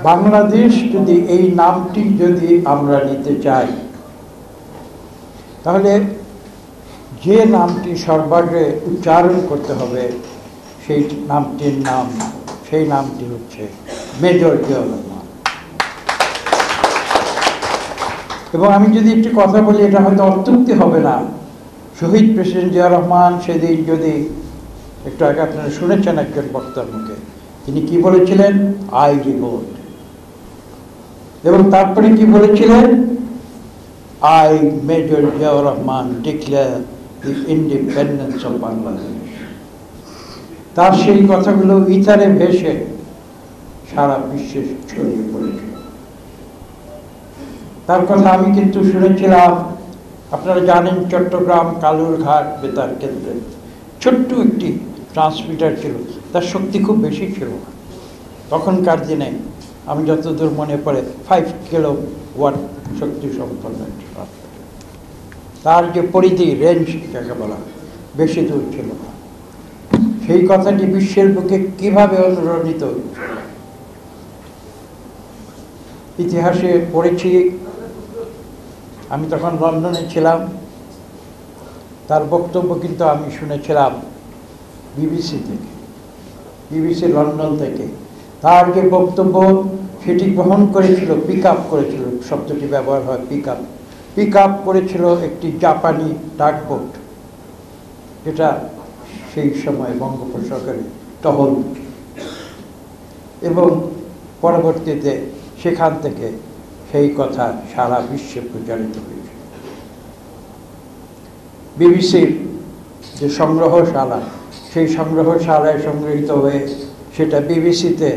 বাংলাদেশ যদি এই নামটি যদি আমরা নিতে চাই, তাহলে যে নামটি সর্বাগ্রে উচ্চারণ করতে হবে সেই নামটি হচ্ছে মেজর জিয়াউর রহমান। এবং আমি যদি একটি কথা বলি, এটা হয়তো অত্যুক্তি হবে না। শহীদ প্রেসিডেন্ট জিয়াউর রহমান সেদিন, যদি একটু আগে আপনারা শুনেছেন একজন বক্তার মুখে, তিনি কি বলেছিলেন? I revolt. এবং তারপরে কি বলেছিলেন? I major Ziaur Rahman declare the independence of Bangladesh. তার সেই কথাগুলো ইথারে ভেসে সারা বিশ্বে ছড়িয়ে পড়েছে। তার কথা আমি কিন্তু শুনেছিলাম, আপনারা জানেন, চট্টগ্রাম কালুরঘাট বেতার কেন্দ্রে ছোট্ট একটি ট্রান্সমিটার ছিল, তার শক্তি খুব বেশি ছিল না তখনকার দিনে। আমি যতদূর মনে পড়ে 5 কিলোওয়াট শক্তি সম্পন্ন একটি ট্রান্সমিটার। তার যে পরিধি, রেঞ্জ যাকে বলা, বেশি দূর ছিল না। সেই কথাটি বিশ্বের বুকে কিভাবে অনুরণিত হচ্ছে ইতিহাসে পড়েছি। আমি তখন লন্ডনে ছিলাম, তার বক্তব্য কিন্তু আমি শুনেছিলাম বিবিসি থেকে, বিবিসি লন্ডন থেকে। তার যে বক্তব্য সেটি গ্রহণ করেছিল, পিক আপ করেছিল, শব্দটি ব্যবহার হয় পিক আপ করেছিল একটি জাপানি ডাকবোট, যেটা সেই সময় বঙ্গোপসাগরে টহল। এবং পরবর্তীতে সেখান থেকে সেই কথা সারা বিশ্বে প্রচারিত হয়েছে। বিবিসির যে সংগ্রহশালা, সেই সংগ্রহশালায় সংগৃহীত হয়ে সেটা বিবিসিতে,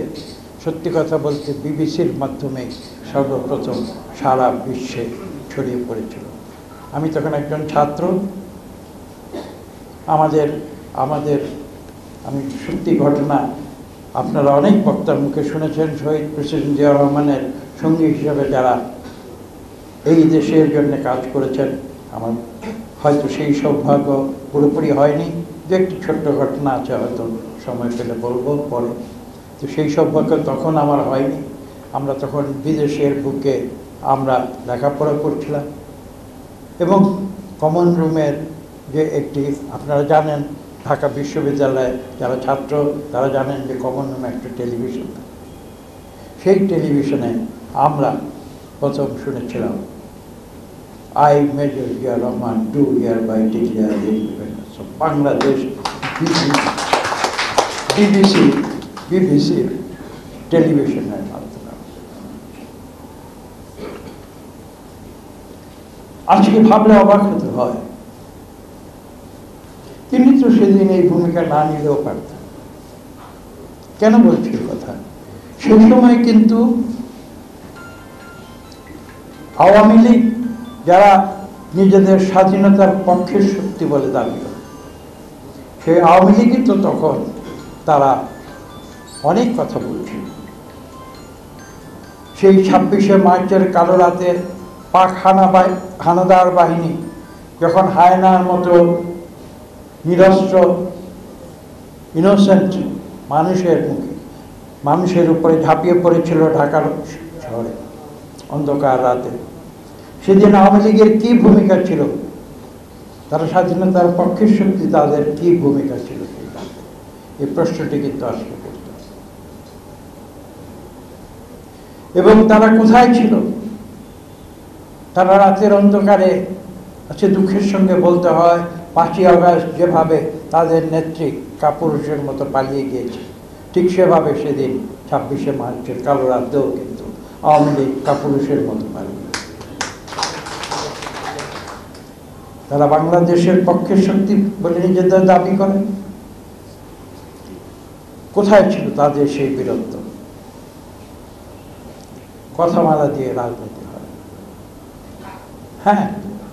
সত্যি কথা বলতে বিবিসির মাধ্যমে সর্বপ্রথম সারা বিশ্বে ছড়িয়ে পড়েছিল। আমি তখন একজন ছাত্র। আমি সত্যি ঘটনা আপনারা অনেক বক্তার মুখে শুনেছেন, শহীদ প্রেসিডেন্ট জিয়াউর রহমানের সঙ্গী হিসাবে যারা এই দেশের জন্য কাজ করেছেন, আমার হয়তো সেই সৌভাগ্য পুরোপুরি হয়নি। যে একটি ছোট্ট ঘটনা আছে, হয়তো সময় পেলে বলবো পরে। তো সেই সৌভাগ্য তখন আমার হয়নি। আমরা তখন বিদেশের বুকে আমরা লেখাপড়া করছিলাম। এবং কমন রুমের যে একটি, আপনারা জানেন ঢাকা বিশ্ববিদ্যালয়ে যারা ছাত্র তারা জানেন যে কমন রুমে একটা টেলিভিশন, সেই টেলিভিশনে আমরা প্রথম শুনেছিলাম I major Ziaur Rahman do hereby declare the independence of Bangladesh. বিবিসির টেলিভিশনের মাধ্যমে। আজকে ভাবলে অবাক হতে হয়, তিনি তো সেদিন এই ভূমিকা না নিলেও পারতেন। কেন বলছি কথা? সেই সময় কিন্তু আওয়ামী লীগ, যারা নিজেদের স্বাধীনতার পক্ষের শক্তি বলে দাবি করে, সেই আওয়ামী লীগই তো তখন তারা অনেক কথা বলছিল। সেই 26শে মার্চের কালো রাতে পাক হানাদার বাহিনী যখন হায়নার মতো নিরস্ত্র ইনোসেন্ট মানুষের উপরে ঝাঁপিয়ে পড়েছিল ঢাকার শহরে অন্ধকার রাতে, সেদিন আওয়ামী লীগের কী ভূমিকা ছিল? তারা স্বাধীনতার পক্ষের শক্তি, তাদের কী ভূমিকা ছিল সেই রাতে? এই প্রশ্নটি কিন্তু আসলে করতে। এবং তারা কোথায় ছিল? তারা রাতের অন্ধকারে, আচ্ছা দুঃখের সঙ্গে বলতে হয়, 5ই আগস্ট যেভাবে তাদের নেত্রী কাপুরুষের মতো পালিয়ে গিয়েছে, ঠিক সেভাবে সেদিন 26শে মার্চের কালো রাতেও কিন্তু আওয়ামী লীগ কাপুরুষের মতো পালিয়ে গেছে। তারা বাংলাদেশের পক্ষের শক্তি বলে নিজেদের দাবি করেন। কোথায় ছিল তাদের সেই বীরত্ব? কথামালা দিয়ে রাজনীতি হয়। হ্যাঁ,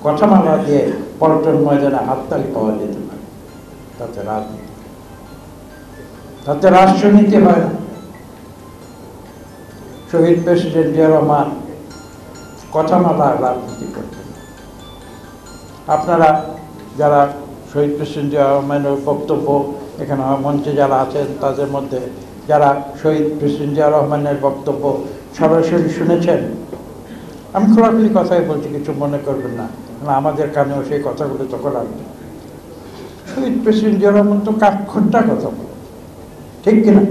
কথামালা দিয়ে পল্টন ময়দানে হাততালি পাওয়া যেতে পারে, তাতে রাজনীতি, তাতে রাষ্ট্রনীতি হয় না। শহীদ প্রেসিডেন্ট জিয়াউর রহমান কথামালা রাজনীতি করতেন। আপনারা যারা শহীদ প্রেসিডেন্ট জিয়াউর রহমানের বক্তব্য এখানে মঞ্চে যারা আছেন, তাদের মধ্যে যারা শহীদ প্রেসিডেন্ট জিয়া রহমানের বক্তব্য সরাসরি শুনেছেন, আমি খোলাখুলি কথাই বলছি, কিছু মনে করবেন না, আমাদের কানেও সেই কথাগুলো তখন আসবে। শহীদ প্রেসিডেন্ট জিয়া রহমান তো কাঠখোট্টা কথা বলে, ঠিক কিনা?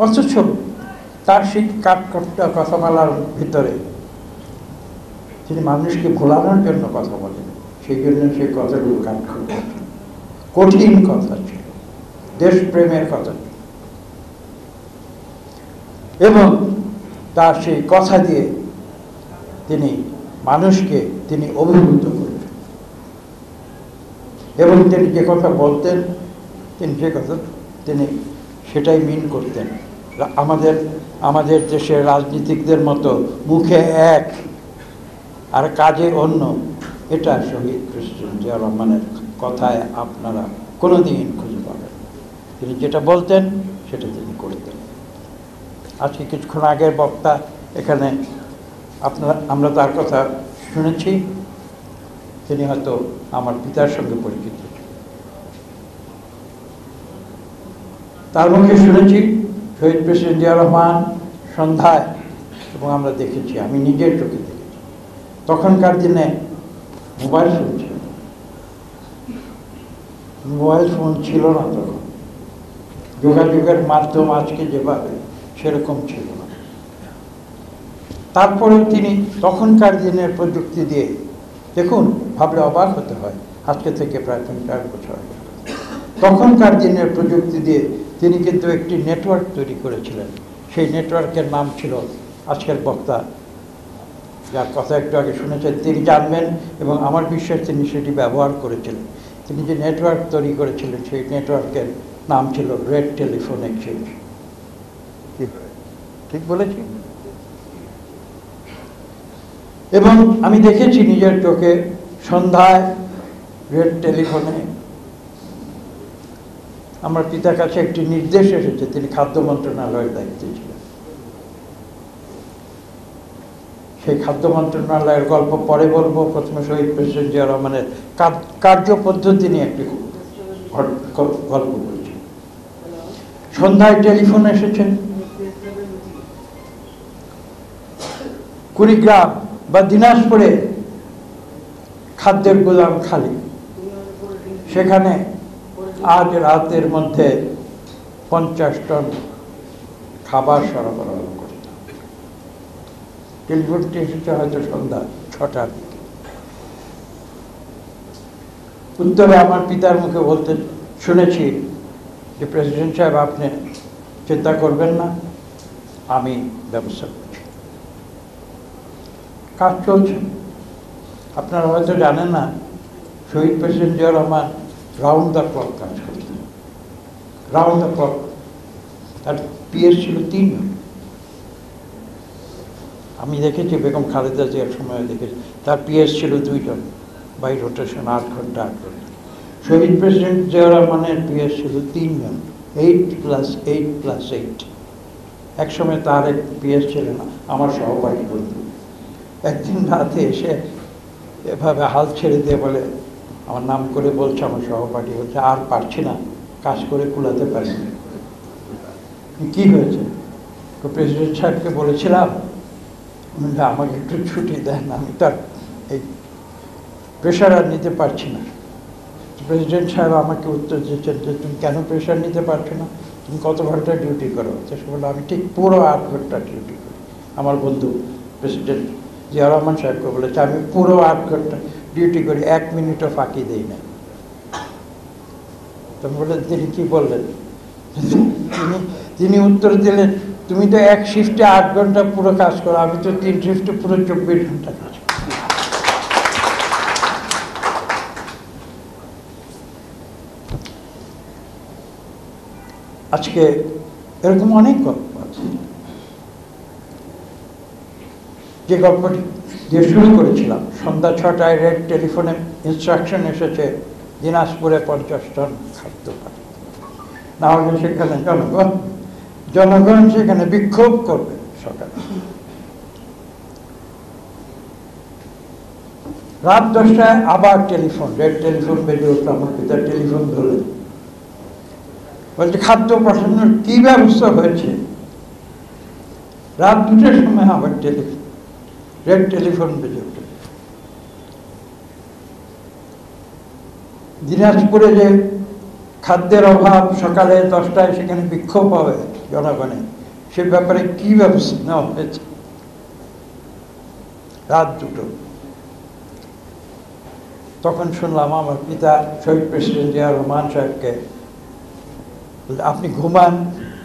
অথচ তার সেই কাঠখোট্টা কথা বলার ভিতরে তিনি মানুষকে ভোলানোর জন্য কথা বলেন, সেই জন্য সেই কথাগুলো কাঠখোট্টা, কঠিন কথা ছিল, দেশপ্রেমের কথা ছিল, এবং তার সেই কথা দিয়ে তিনি মানুষকে তিনি অভিভূত করেছেন, এবং তিনি যে কথা বলতেন তিনি যে কথা তিনি সেটাই মিন করতেন। আমাদের দেশের রাজনীতিকদের মতো মুখে এক আর কাজে অন্য, এটা শহীদ প্রেসিডেন্ট জিয়া রহমানের কথায় আপনারা কোনোদিন খুঁজে পাবেন। তিনি যেটা বলতেন সেটা তিনি করতেন। আজকে কিছুক্ষণ আগের বক্তা এখানে আমরা তার কথা শুনেছি, তিনি হয়তো আমার পিতার সঙ্গে পরিচিত। তার মুখে শুনেছি শহীদ প্রেসিডেন্ট জিয়া রহমান সন্ধ্যায়, এবং আমরা দেখেছি, আমি নিজের চোখে দেখেছি, তখনকার দিনে মোবাইল ফোন ছিল, মোবাইল ফোন ছিল না তখন, যোগাযোগের মাধ্যম আজকে যেভাবে সেরকম ছিল না। তারপরে তিনি তখনকার দিনের প্রযুক্তি দিয়ে, দেখুন ভাবলে অবাক হতে হয়, আজকে থেকে প্রায় 50 বছর আগে, তখনকার দিনের প্রযুক্তি দিয়ে তিনি কিন্তু একটি নেটওয়ার্ক তৈরি করেছিলেন। সেই নেটওয়ার্কের নাম ছিল, আজকের বক্তা যার কথা একটু আগে শুনেছেন তিনি জানবেন, এবং আমার বিশ্বাস তিনি সেটি ব্যবহার করেছিলেন। তিনি যে নেটওয়ার্ক তৈরি করেছিলেন সেই নেটওয়ার্কের নাম ছিল রেড টেলিফোন এক্সচেঞ্জ। ঠিক বলেছি? এবং আমি দেখেছি নিজের চোখে সন্ধ্যায় রেড টেলিফোনে আমার পিতার কাছে একটি নির্দেশ এসেছে, তিনি খাদ্য মন্ত্রণালয়ের দায়িত্বে ছিলেন। সেই খাদ্য মন্ত্রণালয়ের গল্প পরে বলবো, প্রথমে শহীদ প্রেসিডেন্ট জিয়া রহমানের কার্যপদ্ধতি নিয়ে একটি গল্প বলছি। সন্ধ্যায় টেলিফোন এসেছে, কুড়িগ্রাম বা দিনাজপুরে খাদ্যের গোদাম খালি, সেখানে আজ রাতের মধ্যে 50 টন খাবার সরবরাহ করতে হবে। টেলিফোনটি এসেছে হয়তো সন্ধ্যা 6টার দিকে। উত্তরে আমার পিতার মুখে বলতে শুনেছি যে প্রেসিডেন্ট সাহেব, আপনি চিন্তা করবেন না, আমি ব্যবস্থা করছি। কাজ চলছে। আপনারা হয়তো জানেন না, শহীদ president Zia Rahman round the clock কাজ করতেন, রাউন্ড দ্য ক্লক। তার পিএস ছিল 3 জন। আমি দেখেছি বেগম খালেদা জিয়ার সময় দেখেছি তার পিএস ছিল 2 জন, বাই রোটেশন 8 ঘন্টা 8 ঘন্টা। শহীদ প্রেসিডেন্ট জিয়া রহমানের পিএস ছিল 3 জন, 8+8+8। একসময় তার এক পিএস ছিল না, আমার সহপাঠী বন্ধু। একদিন রাতে এসে এভাবে হাল ছেড়ে দিয়ে বলে, আমার নাম করে বলছে, আমার সহপাঠী বলছে, আর পারছি না, কাজ করে কুলাতে পারি না। কি হয়েছে? তো প্রেসিডেন্ট সাহেবকে বলেছিলাম আমাকে একটু ছুটি দেন, আমি তার এই প্রেশার আর নিতে পারছি না। প্রেসিডেন্ট সাহেব আমাকে উত্তর দিয়েছেন যে তুমি কেন প্রেশার নিতে পারছো না, তুমি কত ঘন্টা ডিউটি করো? সে বললো আমি ঠিক পুরো 8 ঘন্টা ডিউটি করি। আমার বন্ধু প্রেসিডেন্ট জিয়া রহমান সাহেবকে বলেছে আমি পুরো 8 ঘন্টা ডিউটি করি, 1 মিনিটও ফাঁকি দেই না। তখন বললেন, তিনি কি বললেন? তিনি উত্তর দিলেন, তুমি তো এক শিফটে 8 ঘন্টা পুরো কাজ করো, আমি তো 3 শিফটে পুরো 24 ঘন্টা কাজ করি। আজকে এরকম অনেক গল্প আছে। যে গল্পটি দিয়ে শুরু করেছিলাম, সন্ধ্যা 6টায় রেড টেলিফোনে ইনস্ট্রাকশন এসেছে দিনাজপুরে 50 টন খাদ্য পাঠাতে, না হলে সেখানে জনগণ সেখানে বিক্ষোভ করবে। সকালে রাত 10টায় আবার টেলিফোন, রেড টেলিফোন বেজে উঠল। আমার পিতার টেলিফোন ধরলেন, বলছে খাদ্য পাঠানোর কি ব্যবস্থা হয়েছে? রাত 2টার সময় আবার রেড টেলিফোন বেজে ওঠে। দিনাজপুরে যে খাদ্যের অভাব, সকালে 10টায় সেখানে বিক্ষোভ হবে জনগণে, সে ব্যাপারে কি ব্যবস্থা নেওয়া হয়েছে? রাত 2টো। তখন শুনলাম আমার পিতা শহীদ প্রেসিডেন্ট জিয়া রহমান সাহেবকে, আপনি ঘুমান,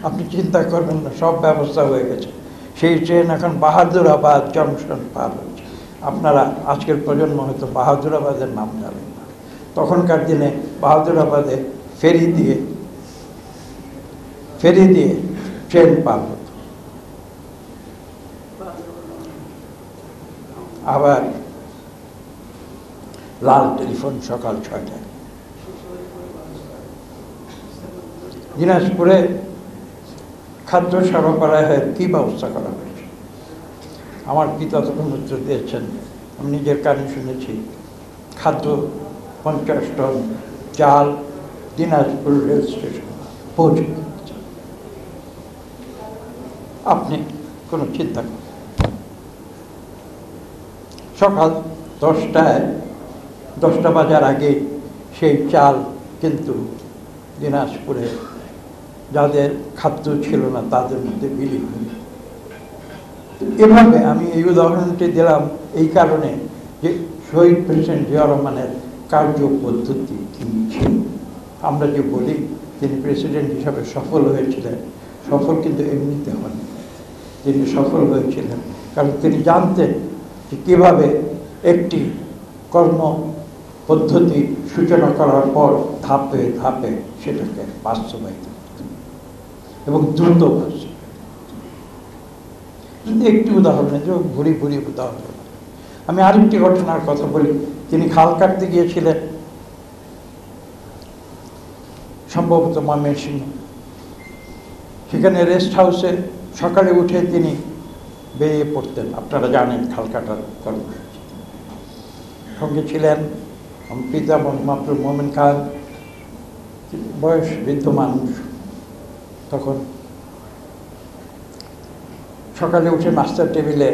আপনি চিন্তা করবেন না, সব ব্যবস্থা হয়ে গেছে। সেই ট্রেন এখন বাহাদুরাবাদ জংশন পার হচ্ছে। আপনারা আজকের প্রজন্ম হয়তো বাহাদুরাবাদের নাম জানেন না। তখনকার দিনে বাহাদুরাবাদে ফেরি দিয়ে ট্রেন পার হতো। আবার লাল টেলিফোন সকাল 6টায়। দিনাজপুরে খাদ্য সরবরাহের কি ব্যবস্থা করা হয়েছে? আমার পিতা তখন উত্তর দিয়েছেন, আমি নিজের কানে শুনেছি, খাদ্য 50 টন চাল দিনাজপুর রেল স্টেশন পৌঁছে দিচ্ছে। আপনি কোনো চিন্তা করেন, সকাল 10টা বাজার আগে সেই চাল কিন্তু দিনাজপুরে যাদের খাদ্য ছিল না তাদের মধ্যে বিলি হয়ে। এভাবে আমি এই উদাহরণটি দিলাম এই কারণে যে শহীদ প্রেসিডেন্ট জিয়া রহমানের কার্যপদ্ধতি কী ছিল। আমরা যে বলি তিনি প্রেসিডেন্ট হিসাবে সফল হয়েছিলেন, সফল কিন্তু এমনিতে হন। তিনি সফল হয়েছিলেন কারণ তিনি জানতেন যে কীভাবে একটি কর্ম পদ্ধতি সূচনা করার পর ধাপে ধাপে সেটাকে বাস্তবায়িত করতে এবং দ্রুত বাস্তবায়িত। একটি উদাহরণে যে ভুরি উদাহরণ, আমি আরেকটি ঘটনার কথা বলি। তিনি খাল কাটতে গিয়েছিলেন সম্ভবত ময়মনসিংহ। সেখানে রেস্ট হাউসে সকালে উঠে তিনি বেরিয়ে পড়তেন। আপনারা জানেন খাল কাটার কর্মসূচি। সঙ্গে ছিলেন পিতা মাহমুদ মোমেন খান, বয়স বৃদ্ধ মানুষ। তখন সকালে উঠে নাস্তার টেবিলে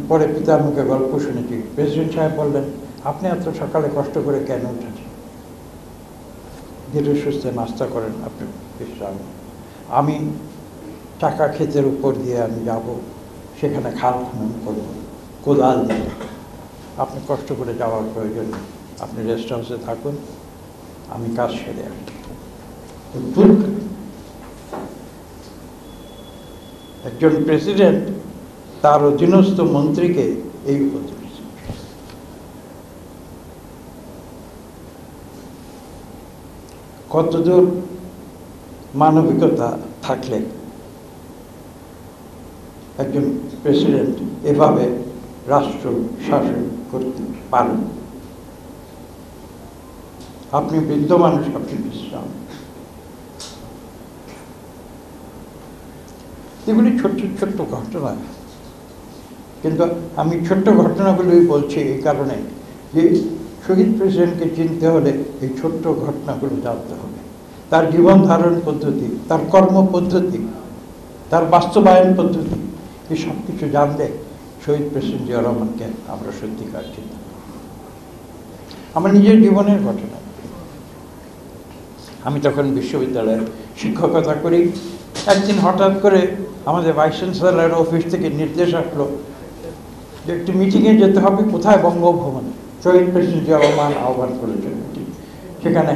পরে পিতার মুখে গল্প শুনেছি। প্রেসিডেন্ট সাহেব বললেন, আপনি এত সকালে কষ্ট করে কেন উঠেছেন? ধীরে সুস্থে নাস্তা করেন, আপনি বিশ্রাম। আমি চাকা ক্ষেতের উপর দিয়ে আমি যাব, সেখানে খাল খনন করব কোদাল দিয়ে। আপনি কষ্ট করে যাওয়ার প্রয়োজন নেই, আপনি রেস্ট হাউসে থাকুন, আমি কাজ সেরে আসি। একজন প্রেসিডেন্ট তার অধীনস্থ মন্ত্রীকে এই উপদেশ। কতদূর মানবিকতা থাকলে একজন প্রেসিডেন্ট এভাবে রাষ্ট্র শাসন করতে পারেন? আপনি বৃদ্ধ মানুষ, আপনি বিশ্রাম। এগুলি ছোট্ট ছোট্ট ঘটনা, কিন্তু আমি ছোট্ট ঘটনাগুলোই বলছি এই কারণে যে শহীদ প্রেসিডেন্টকে চিনতে হলে এই ছোট্ট ঘটনাগুলো জানতে হবে। তার জীবন ধারণ পদ্ধতি, তার কর্ম পদ্ধতি, তার বাস্তবায়ন পদ্ধতি, এই সব কিছু জানলে শহীদ প্রেসিডেন্ট জিয়া রহমানকে আমরা সত্যিকার চিনতে পারি। আমার নিজের জীবনের ঘটনা। আমি তখন বিশ্ববিদ্যালয়ে শিক্ষকতা করি। একদিন হঠাৎ করে আমাদের ভাইস চ্যান্সেলরের অফিস থেকে নির্দেশ আসলো যে একটি মিটিংয়ে যেতে হবে। কোথায়? বঙ্গভবনে। শহীদ প্রেসিডেন্ট জিয়া রহমান আহ্বান করেছেন। সেখানে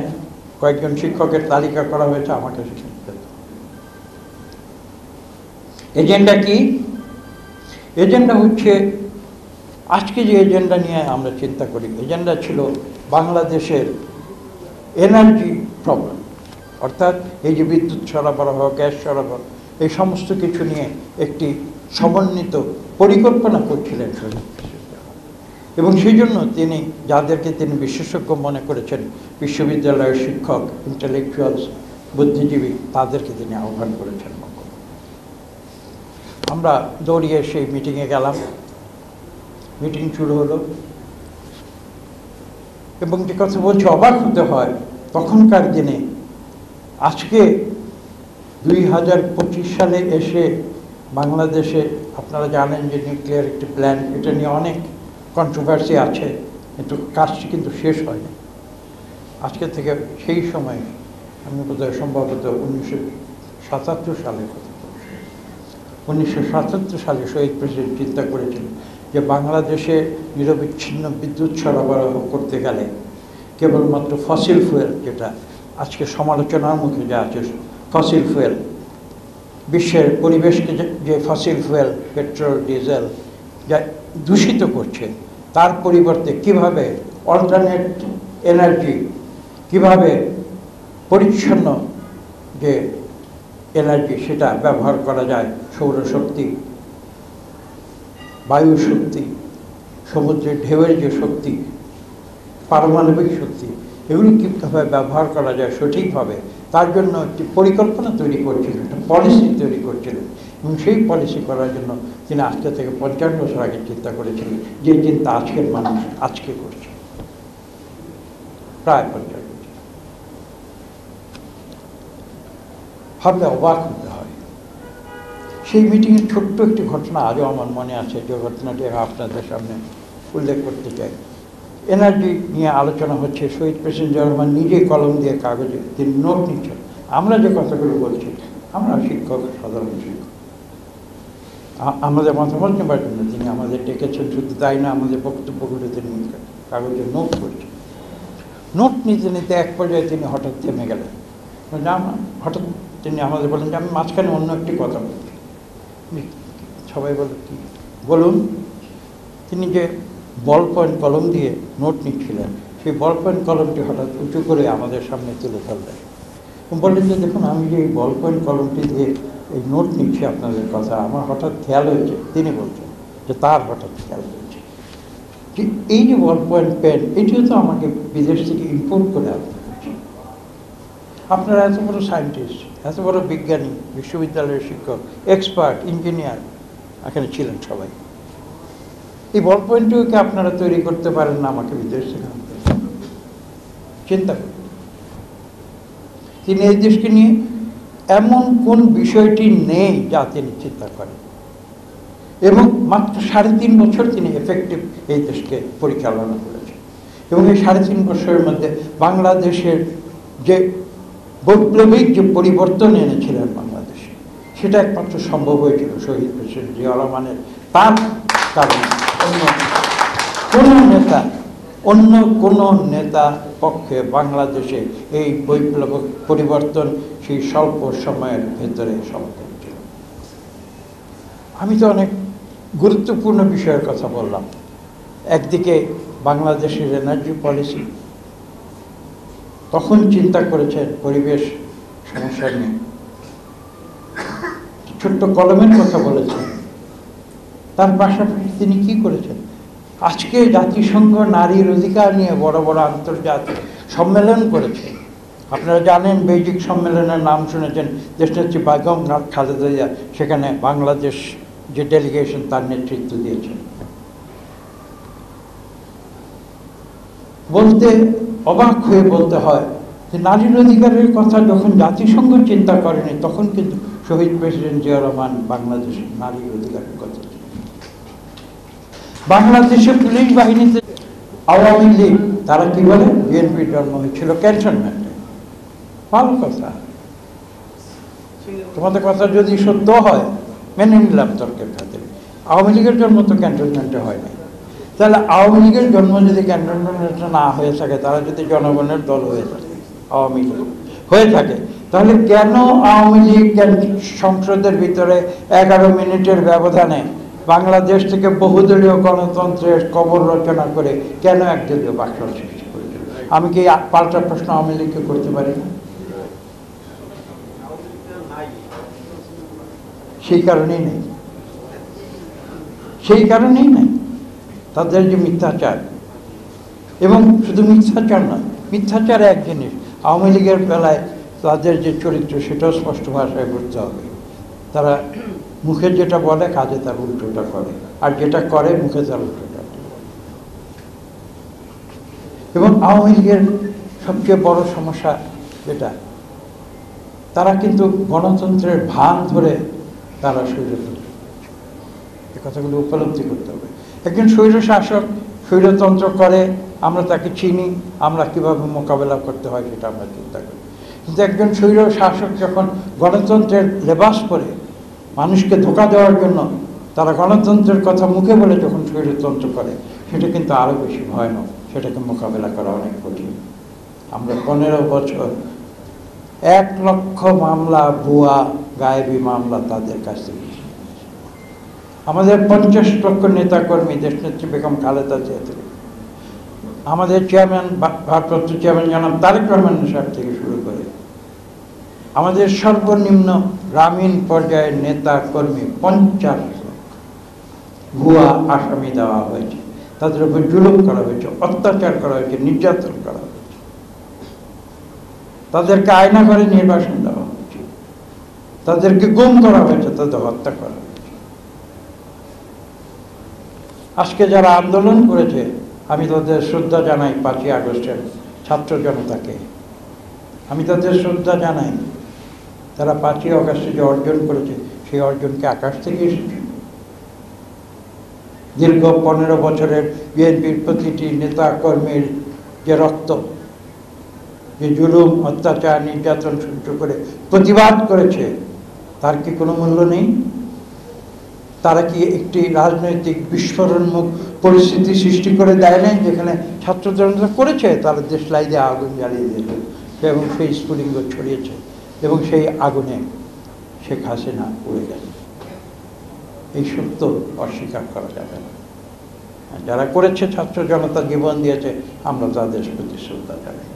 কয়েকজন শিক্ষকের তালিকা করা হয়েছে, আমাকে সেখানে যেতে হবে। এজেন্ডা কি? এজেন্ডা হচ্ছে আজকে যে এজেন্ডা নিয়ে আমরা চিন্তা করি, এজেন্ডা ছিল বাংলাদেশের এনার্জি প্রবলেম, অর্থাৎ এই যে বিদ্যুৎ সরবরাহ, গ্যাস সরবরাহ, এই সমস্ত কিছু নিয়ে একটি সমন্বিত পরিকল্পনা করছিলেন শহীদ প্রেসিডেন্ট। এবং সেই জন্য তিনি যাদেরকে তিনি বিশেষজ্ঞ মনে করেছেন, বিশ্ববিদ্যালয়ের শিক্ষক, ইন্টেলেকচুয়ালস, বুদ্ধিজীবী, তাদেরকে তিনি আহ্বান করেছেন। আমরা দৌড়িয়ে সেই মিটিংয়ে গেলাম। মিটিং শুরু হলো এবং যে কথা বলছি অবাক হতে হয়, তখনকার দিনে আজকে 2025 সালে এসে বাংলাদেশে আপনারা জানেন যে নিউক্লিয়ার একটি প্ল্যান, এটা নিয়ে অনেক কন্ট্রোভার্সি আছে, কিন্তু কাজটি কিন্তু শেষ হয়নি। আজকে থেকে সেই সময় আমি বোধহয় সম্ভবত 1977 সালের কথা বলছি। 1977 সালে শহীদ প্রেসিডেন্ট চিন্তা করেছিলেন যে বাংলাদেশে নিরবিচ্ছিন্ন বিদ্যুৎ সরবরাহ করতে গেলে কেবলমাত্র ফসিল ফুয়েল, যেটা আজকে সমালোচনার মুখে যা আছে ফসিল ফুয়েল, বিশ্বের পরিবেশকে যে ফসিল ফুয়েল পেট্রোল ডিজেল যা দূষিত করছে, তার পরিবর্তে কিভাবে অল্টারনেট এনার্জি, কিভাবে পরিচ্ছন্ন যে এনার্জি সেটা ব্যবহার করা যায়, সৌরশক্তি, বায়ু শক্তি, সমুদ্রের ঢেউয়ের যে শক্তি, পারমাণবিক শক্তি, এগুলি কীভাবে ব্যবহার করা যায় সঠিকভাবে, তার জন্য একটি পরিকল্পনা তৈরি করছিলেন, একটা পলিসি তৈরি করছিলেন। এবং সেই পলিসি করার জন্য তিনি আজকে থেকে 50 বছর আগে চিন্তা করেছিলেন, যে চিন্তা আজকের মানুষ আজকে করছে, প্রায় 50 বছর। ভাবলে অবাক হতে হয়। সেই মিটিংয়ের ছোট্ট একটি ঘটনা আজও আমার মনে আছে, যে ঘটনাটি আপনাদের সামনে উল্লেখ করতে চাই। এনার্জি নিয়ে আলোচনা হচ্ছে, শহীদ প্রেসিডেন্ট জিয়াউর রহমান নিজে কলম দিয়ে কাগজে তিনি নোট নিচ্ছেন। আমরা যে কথাগুলো বলছি, আমরা শিক্ষক, সাধারণ শিক্ষক, আমাদের মতামত নেবার জন্য তিনি আমাদের ডেকেছেন, শুধু তাই না, আমাদের বক্তব্যগুলো তিনি কাগজে নোট করছেন। নোট নিতে নিতে এক পর্যায়ে তিনি হঠাৎ থেমে গেলেন। হঠাৎ তিনি আমাদের বলেন যে আমি মাঝখানে অন্য একটি কথা বলছি। সবাই বলল কি বলুন। তিনি যে বল পয়েন্ট কলম দিয়ে নোট নিচ্ছিলেন, সেই বল পয়েন্ট কলমটি হঠাৎ উঁচু করে আমাদের সামনে তুলে ধরলেন। বললেন যে দেখুন, আমি যে এই বল পয়েন্ট কলমটি দিয়ে এই নোট নিচ্ছি আপনাদের কথা, আমার হঠাৎ খেয়াল হয়েছে। তিনি বলছেন যে তার হঠাৎ খেয়াল হয়েছে যে এই যে বল পয়েন্ট পেন, এটিও তো আমাকে বিদেশ থেকে ইম্পোর্ট করে আনতে হচ্ছে। আপনারা এত বড় সায়েন্টিস্ট, এত বড় বিজ্ঞানী, বিশ্ববিদ্যালয়ের শিক্ষক, এক্সপার্ট, ইঞ্জিনিয়ার এখানে ছিলেন সবাই, এই বল পয়েন্টটিকে আপনারা তৈরি করতে পারেন না, আমাকে বিদেশ থেকে আনতে চিন্তা করেন। তিনি এই দেশকে নিয়ে এমন কোন বিষয়টি নেই যা তিনি চিন্তা করেন, এবং মাত্র 3.5 বছর তিনি এফেক্টিভ এই দেশকে পরিচালনা করেছেন। এবং এই 3.5 বছরের মধ্যে বাংলাদেশের যে বৈপ্লবিক যে পরিবর্তন এনেছিলেন বাংলাদেশে, সেটা একমাত্র সম্ভব হয়েছিল শহীদ প্রেসিডেন্ট জিয়াউর রহমানের। তার কারণে অন্য কোনো নেতা পক্ষে বাংলাদেশে এই বৈপ্লবিক পরিবর্তন সেই স্বল্প সময়ের ভেতরে সম্ভব ছিল। আমি তো অনেক গুরুত্বপূর্ণ বিষয়ের কথা বললাম। একদিকে বাংলাদেশের এনার্জি পলিসি, তখন চিন্তা করেছেন পরিবেশ সমস্যা নিয়ে, ছোট্ট কলমের কথা বলেছেন। তার পাশাপাশি তিনি কি করেছেন, আজকে জাতিসংঘ নারীর অধিকার নিয়ে বড় বড় আন্তর্জাতিক সম্মেলন করেছে। আপনারা জানেন, বেইজিং সম্মেলনের নাম শুনেছেন, দেশনেত্রী বেগম খালেদা জিয়া সেখানে বাংলাদেশ যে ডেলিগেশন তার নেতৃত্ব দিয়েছেন। বলতে অবাক হয়ে বলতে হয় যে নারীর অধিকারের কথা যখন জাতিসংঘ চিন্তা করেনি, তখন কিন্তু শহীদ প্রেসিডেন্ট জিয়াউর রহমান বাংলাদেশের নারীর অধিকারের কথা। বাংলাদেশে পুলিশ বাহিনীতে আওয়ামী লীগ, তারা কি বলে, বিএনপির জন্ম হয়েছিল ক্যান্টনমেন্টে। ভালো কথা, তোমাদের কথা যদি সত্য হয় মেনে নিলাম তর্কের খাতিরে। আওয়ামী লীগের জন্ম তো ক্যান্টনমেন্টে হয় না। তাহলে আওয়ামী লীগের জন্ম যদি ক্যান্টনমেন্টে না হয়ে থাকে, তারা যদি জনগণের দল হয়ে থাকে, আওয়ামী লীগ হয়ে থাকে, তাহলে কেন আওয়ামী লীগ সংসদের ভিতরে 11 মিনিটের ব্যবধানে বাংলাদেশ থেকে বহুদলীয় গণতন্ত্রের কবর রচনা করে কেন একদলীয় বাকশাল সৃষ্টি করেছিল? আমি কি পাল্টা প্রশ্ন আওয়ামী লীগকে করতে পারি না? সেই কারণেই নেই, সেই কারণেই নেই। তাদের যে মিথ্যাচার, এবং শুধু মিথ্যাচার নয়, মিথ্যাচার এক জিনিস, আওয়ামী লীগের বেলায় তাদের যে চরিত্র সেটাও স্পষ্ট ভাষায় বুঝতে হবে। তারা মুখে যেটা বলে কাজে তার উল্টোটা করে, আর যেটা করে মুখে তার উল্টোটা। এবং আওয়ামী লীগের সবচেয়ে বড় সমস্যা যেটা, তারা কিন্তু গণতন্ত্রের ভান ধরে তারা স্বৈরতন্ত্র, এ কথাগুলো উপলব্ধি করতে হবে। একজন স্বৈর শাসক স্বৈরতন্ত্র করে, আমরা তাকে চিনি, আমরা কিভাবে মোকাবেলা করতে হয় সেটা আমরা চিন্তা করি। কিন্তু একজন স্বৈর শাসক যখন গণতন্ত্রের লেবাস পরে মানুষকে ধোঁকা দেওয়ার জন্য তারা গণতন্ত্রের কথা মুখে বলে যখন স্বৈরতন্ত্র করে, সেটা কিন্তু আরও বেশি ভয়ানক, সেটাকে মোকাবেলা করা অনেক কঠিন। আমরা 15 বছর 1 লক্ষ মামলা, ভুয়া গায়েবী মামলা তাদের কাছ থেকে, আমাদের 50 লক্ষ নেতাকর্মী, দেশনেত্রী বেগম খালেদা জিয়া থেকে, আমাদের চেয়ারম্যান, ভারপ্রাপ্ত চেয়ারম্যান জনাব তারেক রহমান সাহেব থেকে শুরু করে আমাদের সর্বনিম্ন গ্রামীণ পর্যায়ের নেতা কর্মী 50 লক্ষ ভুয়া আসামি দেওয়া হয়েছে, তাদের উপর জুলুম করা হয়েছে, অত্যাচার করা হয়েছে, নির্যাতন করা হয়েছে, তাদেরকে আয়না করে নির্বাসন দেওয়া হয়েছে, তাদেরকে গুম করা হয়েছে, তাদের হত্যা করা হয়েছে। আজকে যারা আন্দোলন করেছে আমি তাদের শ্রদ্ধা জানাই, 5ই আগস্টের ছাত্র জনতাকে আমি তাদের শ্রদ্ধা জানাই। তারা 5ই আগস্টে যে অর্জন করেছে সেই অর্জনকে আকাশ থেকে এসেছে। দীর্ঘ 15 বছরের বিএনপির প্রতিটি নেতা কর্মীর যে রক্ত, যে জুলুম, অত্যাচার, নির্যাতন সহ্য করে প্রতিবাদ করেছে, তার কি কোনো মূল্য নেই? তারা কি একটি রাজনৈতিক বিস্ফোরণমুখ পরিস্থিতি সৃষ্টি করে দেয় নাই? যেখানে ছাত্র জনতা করেছে, তারা দেশলাই দিয়ে আগুন জ্বালিয়ে দিয়েছে এবং সেই স্ফুলিঙ্গ ছড়িয়েছে এবং সেই আগুনে শেখ হাসিনা উড়ে গেছে। এই সত্য অস্বীকার করা যাবে না। যারা করেছে, ছাত্র জনতা জীবন দিয়েছে, আমরা তাদের প্রতি শ্রদ্ধা জানাই।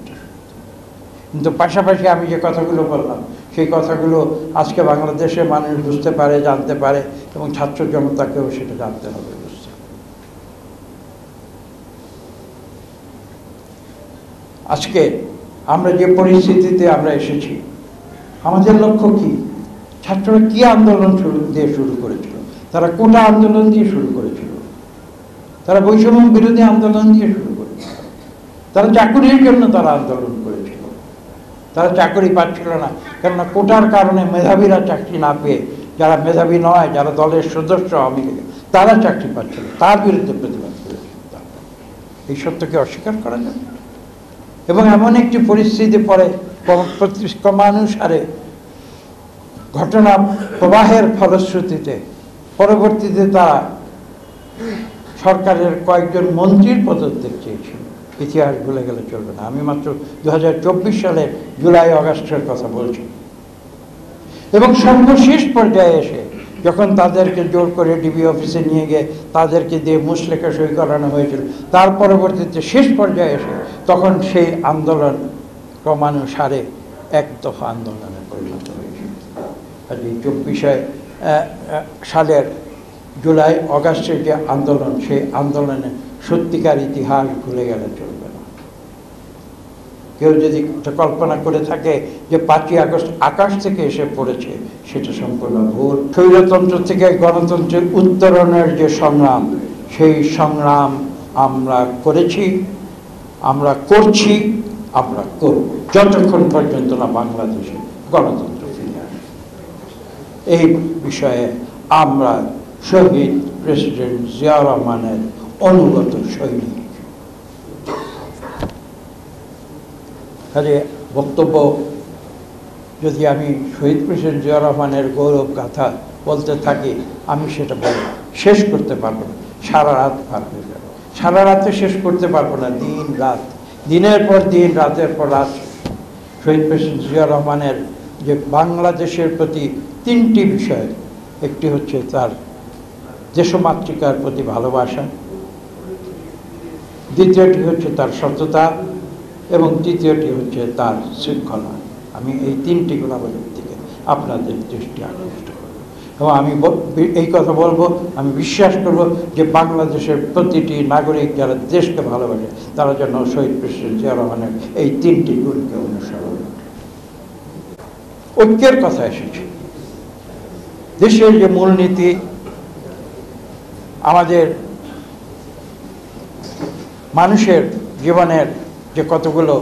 কিন্তু পাশাপাশি আমি যে কথাগুলো বললাম সেই কথাগুলো আজকে বাংলাদেশের মানুষ বুঝতে পারে, জানতে পারে এবং ছাত্র জনতাকেও সেটা জানতে হবে, বুঝতে হবে। আজকে আমরা যে পরিস্থিতিতে আমরা এসেছি, আমাদের লক্ষ্য কি? ছাত্ররা কি আন্দোলন দিয়ে শুরু করেছিল? তারা কোটা আন্দোলন দিয়ে শুরু করেছিল, তারা বৈষম্য বিরোধী আন্দোলন দিয়ে শুরু করেছিল, তারা চাকুরির জন্য তারা আন্দোলন করেছিল। তারা চাকরি পাচ্ছিল না, কেননা কোটার কারণে মেধাবীরা চাকরি না পেয়ে, যারা মেধাবী নয়, যারা দলের সদস্য আওয়ামী লীগের, তারা চাকরি পাচ্ছিল, তার বিরুদ্ধে প্রতিবাদ করেছিল। এই সত্যকে অস্বীকার করা যায়। এবং এমন একটি পরিস্থিতি পরে ক্রমানুসারে ঘটনা প্রবাহের ফলশ্রুতিতে পরবর্তীতে তারা সরকারের কয়েকজন মন্ত্রীর পদত্যাগ চেয়েছিল। ইতিহাস ভুলে গেলে চলবে না। আমি মাত্র 2024 সালের জুলাই আগস্টের কথা বলছি। এবং সর্বশেষ পর্যায়ে এসে যখন তাদেরকে জোর করে ডিবি অফিসে নিয়ে গিয়ে তাদেরকে দিয়ে মুচলেখা সই করানো হয়েছিল, তার পরবর্তীতে শেষ পর্যায়ে এসে তখন সেই আন্দোলন ক্রমানুসারে এক দফা আন্দোলনে পরিণত হয়েছিল। আর এই 24 সালের জুলাই আগস্টের যে আন্দোলন, সেই আন্দোলনে সত্যিকার ইতিহাস ভুলে গেলে চলবে না। কেউ যদি কল্পনা করে থাকে যে 5ই আগস্ট আকাশ থেকে এসে পড়েছে, সেটা সম্পূর্ণ ভুল। স্বৈরতন্ত্র থেকে গণতন্ত্রের উত্তরণের যে সংগ্রাম, সেই সংগ্রাম আমরা করেছি, আমরা করছি, আমরা করব, যতক্ষণ পর্যন্ত না বাংলাদেশে গণতন্ত্র ফিরে আসে। এই বিষয়ে আমরা শহীদ প্রেসিডেন্ট জিয়া রহমানের অনুগত সৈনিক। কাজে বক্তব্য যদি আমি শহীদ প্রেসিডেন্ট জিয়া রহমানের গৌরব গাথা বলতে থাকি, আমি সেটা শেষ করতে পারবো না, সারা রাত পার হয়ে যাবে। সারা রাতে শেষ করতে পারবো না, দিন রাত, দিনের পর দিন, রাতের পর রাত। শহীদ প্রেসিডেন্ট জিয়া রহমানের যে বাংলাদেশের প্রতি 3টি বিষয়, একটি হচ্ছে তার দেশমাতৃকার প্রতি ভালোবাসা, দ্বিতীয়টি হচ্ছে তার সততা এবং তৃতীয়টি হচ্ছে তার শৃঙ্খলা। আমি এই 3টি গুণাবলীর দিকে আপনাদের দৃষ্টি আকৃষ্ট করব এবং আমি এই কথা বলবো, আমি বিশ্বাস করব যে বাংলাদেশের প্রতিটি নাগরিক যারা দেশকে ভালোবাসে, তারা যেন শহীদ প্রেসিডেন্ট জিয়া রহমানের এই 3টি গুণকে অনুসরণ করে। ঐক্যের কথা এসেছে। দেশের যে মূলনীতি, আমাদের মানুষের জীবনের যে কতগুলো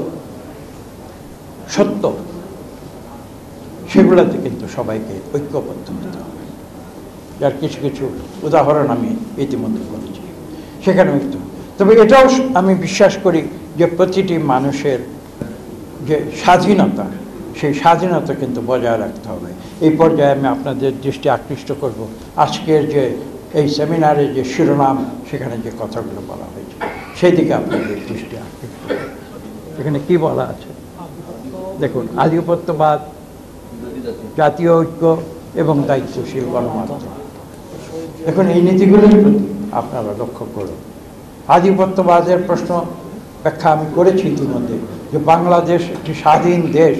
সত্য, সেই সেগুলোতে কিন্তু সবাইকে ঐক্যবদ্ধ হতে হবে। যার কিছু কিছু উদাহরণ আমি ইতিমধ্যে বলেছি, সেখানে ঐক্য। তবে এটাও আমি বিশ্বাস করি যে প্রতিটি মানুষের যে স্বাধীনতা, সেই স্বাধীনতা কিন্তু বজায় রাখতে হবে। এই পর্যায়ে আমি আপনাদের দৃষ্টি আকৃষ্ট করব আজকের যে এই সেমিনারে যে শিরোনাম, সেখানে যে কথাগুলো বলা হয়েছে সেদিকে আপনাদের দৃষ্টি আকৃষ্ট করব। এখানে কি বলা আছে দেখুন, আধিপত্যবাদ, জাতীয় ঐক্য এবং দায়িত্বশীল গণমাধ্যম। দেখুন, এই নীতিগুলোর প্রতি আপনারা লক্ষ্য করুন। আধিপত্যবাদের প্রশ্ন ব্যাখ্যা আমি করেছি ইতিমধ্যে, যে বাংলাদেশ একটি স্বাধীন দেশ,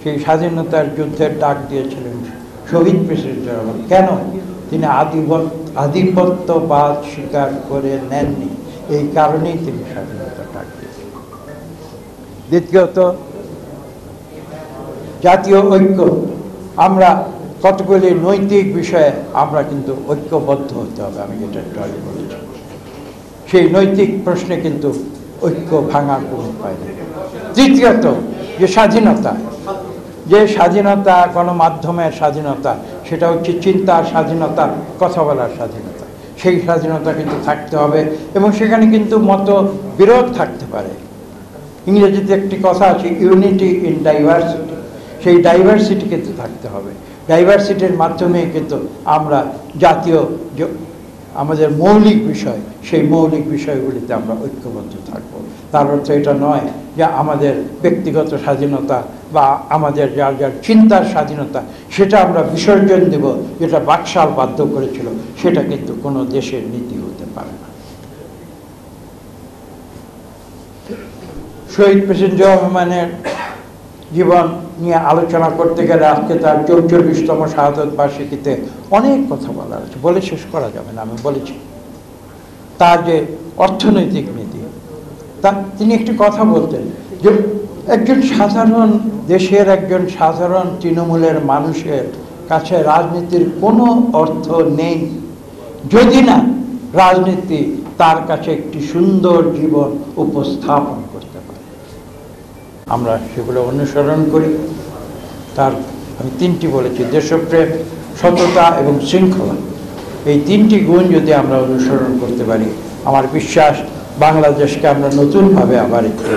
সেই স্বাধীনতার যুদ্ধের ডাক দিয়েছিলেন শহীদ প্রেসিডেন্ট জিয়াউর রহমান। কেন? তিনি আধিপত্যবাদ স্বীকার করে নেননি, এই কারণেই তিনি স্বাধীনতার ডাক দিয়েছিলেন। দ্বিতীয়ত, জাতীয় ঐক্য। আমরা কতগুলি নৈতিক বিষয়ে আমরা কিন্তু ঐক্যবদ্ধ হতে হবে, আমি যেটা একটু আগে বলেছি। সেই নৈতিক প্রশ্নে কিন্তু ঐক্য ভাঙার কোনো উপায় নেই। তৃতীয়ত, যে স্বাধীনতা, যে স্বাধীনতা, গণমাধ্যমের স্বাধীনতা, সেটা হচ্ছে চিন্তার স্বাধীনতা, কথা বলার স্বাধীনতা। সেই স্বাধীনতা কিন্তু থাকতে হবে, এবং সেখানে কিন্তু মতবিরোধ থাকতে পারে। ইংরেজিতে একটি কথা আছে, ইউনিটি ইন ডাইভার্সিটি। সেই ডাইভার্সিটি কিন্তু থাকতে হবে। ডাইভার্সিটির মাধ্যমে কিন্তু আমরা জাতীয় যে আমাদের মৌলিক বিষয়, সেই মৌলিক বিষয়গুলিতে আমরা ঐক্যবদ্ধ থাকব। তার অর্থ এটা নয় যে আমাদের ব্যক্তিগত স্বাধীনতা বা আমাদের যার যার চিন্তার স্বাধীনতা সেটা আমরা বিসর্জন দেব, যেটা বাকশাল বাধ্য করেছিল। সেটা কিন্তু কোনো দেশের নীতি হতে পারে না। শহীদ প্রেসিডেন্ট জিয়াউর রহমানের জীবন নিয়ে আলোচনা করতে গেলে আজকে তার ৪৪তম শাহাদত বার্ষিকীতে অনেক কথা বলার আছে, বলে শেষ করা যাবে না। আমি বলেছি তার যে অর্থনৈতিক নীতি, তিনি একটি কথা বলতেন যে একজন সাধারণ দেশের একজন সাধারণ তৃণমূলের মানুষের কাছে রাজনীতির কোনো অর্থ নেই যদি না রাজনীতি তার কাছে একটি সুন্দর জীবন উপস্থাপন করতে পারে। আমরা সেগুলো অনুসরণ করি। তার আমি তিনটি বলেছি, দেশপ্রেম, সততা এবং শৃঙ্খলা। এই তিনটি গুণ যদি আমরা অনুসরণ করতে পারি, আমার বিশ্বাস বাংলাদেশকে আমরা নতুনভাবে আবার একটি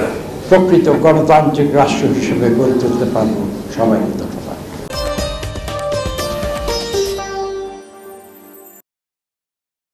প্রকৃত গণতান্ত্রিক রাষ্ট্র হিসেবে গড়ে তুলতে পারব। সবাইকে